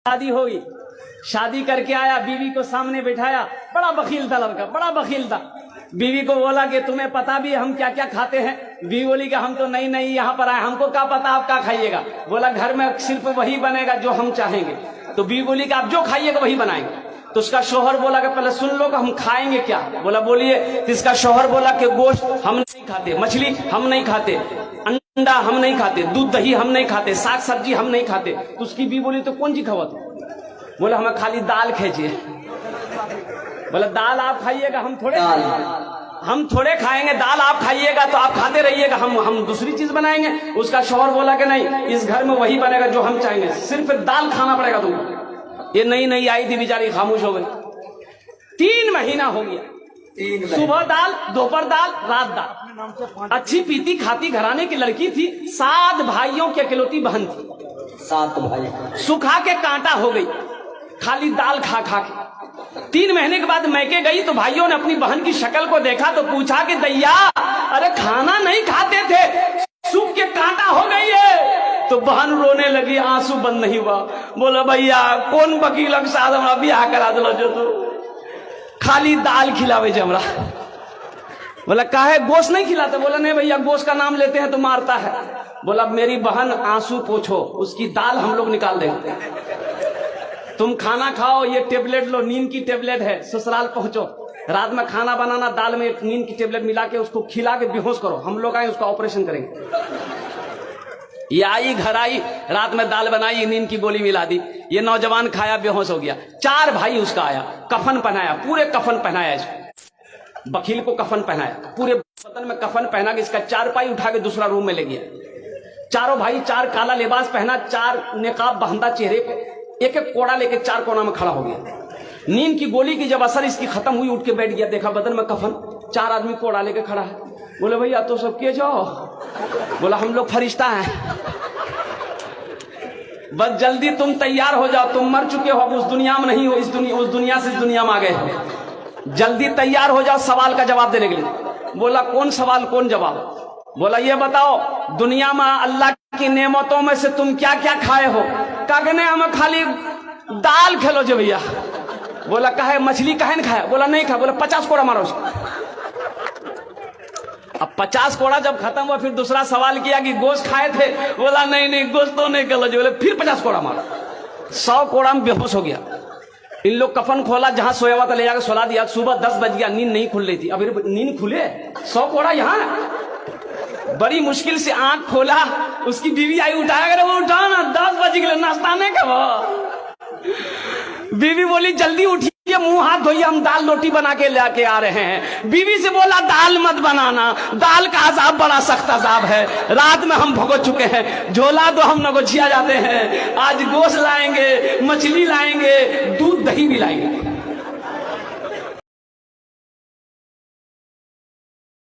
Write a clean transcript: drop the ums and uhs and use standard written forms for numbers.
शादी होगी, शादी करके आया, बीवी को सामने बिठाया, बड़ा बखील था लड़का, बड़ा बखील था। बीवी को बोला कि तुम्हें पता भी है हम क्या क्या खाते हैं? बीवी बोली कि हम तो नहीं नहीं यहाँ पर आए, हमको क्या पता आप क्या खाइएगा? बोला घर में सिर्फ वही बनेगा जो हम चाहेंगे। तो बीवी बोली कि आप जो खाइएगा वही बनाएंगे। तो उसका शौहर बोला कि पहले सुन लो कि हम खाएंगे क्या? बोला बोलिए। तो इसका शौहर बोला कि गोश्त हम नहीं खाते, मछली हम नहीं खाते, अंडा हम नहीं खाते, दूध दही हम नहीं खाते, साग सब्जी हम नहीं खाते। तो उसकी बीवी बोली तो कौन सी खावा? बोला हमें खाली दाल खींचिए। बोला दाल आप खाइएगा, हम थोड़े खाएंगे, दाल आप खाइएगा तो आप खाते रहिएगा, हम दूसरी चीज बनाएंगे। उसका शौहर बोला कि नहीं, इस घर में वही बनेगा जो हम चाहेंगे, सिर्फ दाल खाना पड़ेगा तुमको। ये नहीं आई थी बेचारी, खामोश हो गई। 3 महीना हो गया, सुबह दाल, दोपहर दाल, रात दाल। अच्छी पीती खाती घराने की लड़की थी, 7 भाइयों की अकेलौती बहन थी। 7 भाई सुखा के कांटा हो गई खाली दाल खा खा के। 3 महीने के बाद मैके गई तो भाइयों ने अपनी बहन की शक्ल को देखा तो पूछा कि दैया, अरे खाना नहीं खाते थे, सूख के कांटा हो गई है। तो बहन रोने लगी, आंसू बंद नहीं हुआ। बोला भैया कौन वकील के साथ हमरा ब्याह करा दिलो जो तो खाली दाल खिलावे जे हमरा। बोला काहे गोश्त नहीं खिलाते? बोला नहीं भैया, गोश्त का नाम लेते हैं तो मारता है। बोला मेरी बहन आंसू पोछो, उसकी दाल हम लोग निकाल देंगे, तुम खाना खाओ, ये टेबलेट लो, नींद की टेबलेट है, ससुराल पहुंचो, रात में खाना बनाना, दाल में नींद की टेबलेट मिला के उसको खिला के बेहोश करो, हम लोग आए उसका ऑपरेशन करेंगे। ये आई, घर आई, रात में दाल बनाई, नींद की गोली मिला दी, ये नौजवान खाया, बेहोश हो गया। 4 भाई उसका आया, कफन पहनाया, पूरे कफन पहनाया इसको, वकील को कफन पहनाया, पूरे बदन में कफन पहना के इसका 4 पाई उठा के दूसरा रूम में ले गया। चारों भाई 4 काला लिबास पहना, 4 निकाब बांधा चेहरे पे, एक कोड़ा लेके 4 कोना में खड़ा हो गया। नींद की गोली की जब असर इसकी खत्म हुई, उठ के बैठ गया, देखा बदन में कफन, 4 आदमी कोड़ा लेके खड़ा है। बोले भैया तो सब के जाओ? बोला हम लोग फरिश्ता हैं, बस जल्दी तुम तैयार हो जाओ, तुम मर चुके हो, अब उस दुनिया में नहीं हो, उस दुनिया से इस दुनिया में आ गए हो, जल्दी तैयार हो जाओ सवाल का जवाब देने के लिए। बोला कौन सवाल कौन जवाब? बोला ये बताओ दुनिया में अल्लाह की नेमतों में से तुम क्या क्या खाए हो? कहने हमें खाली दाल खेलो जो भैया। बोला कहे मछली कहे न खाया? बोला नहीं खाया। बोला 50 कोड़ा मारो उसको। अब 50 कोड़ा जब खत्म हुआ फिर दूसरा सवाल किया कि गोश्त खाए थे? बोला नहीं गोश्त तो नहीं खेलो जो। बोले फिर 50 कोड़ा मारो। 100 कोड़ा में बेहोश हो गया। इन लोग कफन खोला, जहां सोया हुआ था ले जाकर सुला दिया। सुबह 10 बज गया, नींद नहीं खुल रही थी। अभी नींद खुले, 100 कोड़ा यहाँ। बड़ी मुश्किल से आंख खोला, उसकी बीवी आई, उठाया करे, वो उठाओ ना, 10 बज गए, नाश्ता नहीं करो। बीवी बोली जल्दी उठिए, मुंह हाथ धोइए, हम दाल रोटी बना के लेके आ रहे हैं। बीवी से बोला दाल मत बनाना, दाल का अजाब बड़ा सख्त अजाब है, रात में हम भुगत चुके हैं, झोला तो हम नगोचिया जाते हैं, आज गोश्त लाएंगे, मछली लाएंगे, दूध दही भी लाएंगे।